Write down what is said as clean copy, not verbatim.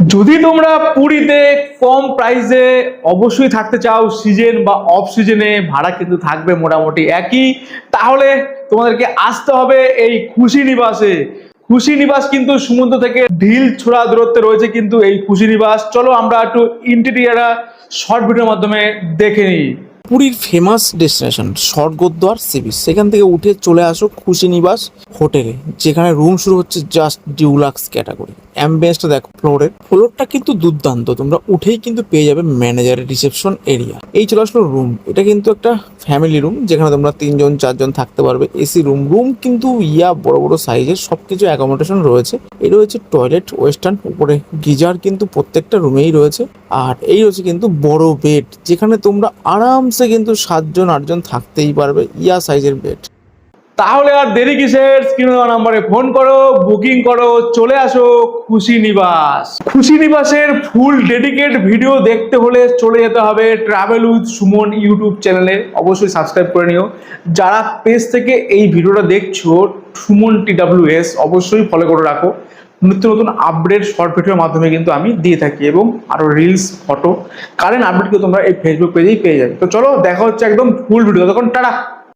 যদি তোমরা পুরীতে কম প্রাইসে অবশ্যই থাকতে চাও, সিজন বা অফ সিজনে ভাড়া কিন্তু থাকবে মোটামুটি একই, তাহলে তোমাদেরকে আসতে হবে এই খুশি নিবাসে। খুশি নিবাস কিন্তু সমুদ্র থেকে ঢিল ছোড়া দূরত্বে রয়েছে কিন্তু এই খুশি নিবাস। চলো আমরা একটু ইন্টেরিয়ার শর্ট ভিডিওর মাধ্যমে দেখে নিই। পুরীর famous destination Swargadwar sea beach, সেখান থেকে উঠে চলে আসো খুশি নিবাস হোটেলে, যেখানে রুম শুরু হচ্ছে জাস্ট ডিউলাক্স ক্যাটাগরি। অ্যাম্বিয়েন্সটা দেখো, ফ্লোরটা কিন্তু দুর্দান্ত, তোমরা উঠেই কিন্তু পেয়ে যাবে ম্যানেজারের রিসেপশন এরিয়া। এই চলে আসলো রুম, এটা কিন্তু একটা ফ্যামিলি রুম যেখানে তোমরা 3 জন 4 জন থাকতে পারবে। এসি রুম কিন্তু বড় বড় সাইজের সবকিছু অ্যাকোমোডেশন রয়েছে। এই রয়েছে টয়লেট ওয়েস্টার্ন, উপরে গিজার কিন্তু প্রত্যেকটা রুমেই রয়েছে। আর এই রয়েছে কিন্তু বড় বেড, যেখানে তোমরা আরামসে কিন্তু 7 জন 8 জন থাকতেই পারবে, সাইজের বেড। তাহলে আর দেরি কিসের, স্ক্রিনে দেওয়া নাম্বারে ফোন করো, বুকিং করো, চলে আসো খুশি নিবাস। খুশি নিবাসের ফুল ডেডিকেট ভিডিও দেখতে হলে চলে যেতে হবে ট্রাভেল উইথ সুমন ইউটিউব চ্যানেলে, অবশ্যই সাবস্ক্রাইব করে নিও। যারা পেজ থেকে এই ভিডিওটা দেখছো, সুমন TWS অবশ্যই ফলো করে রাখো। নিত্য নতুন আপডেট শর্ট ভিডিওর মাধ্যমে কিন্তু আমি দিয়ে থাকি, এবং আরো রিলস, ফটো, কারেন্ট আপডেটকে তোমরা এই ফেসবুক পেজেই পেয়ে যাবে। তো চলো দেখা হচ্ছে একদম ফুল ভিডিও, তখন টাটা।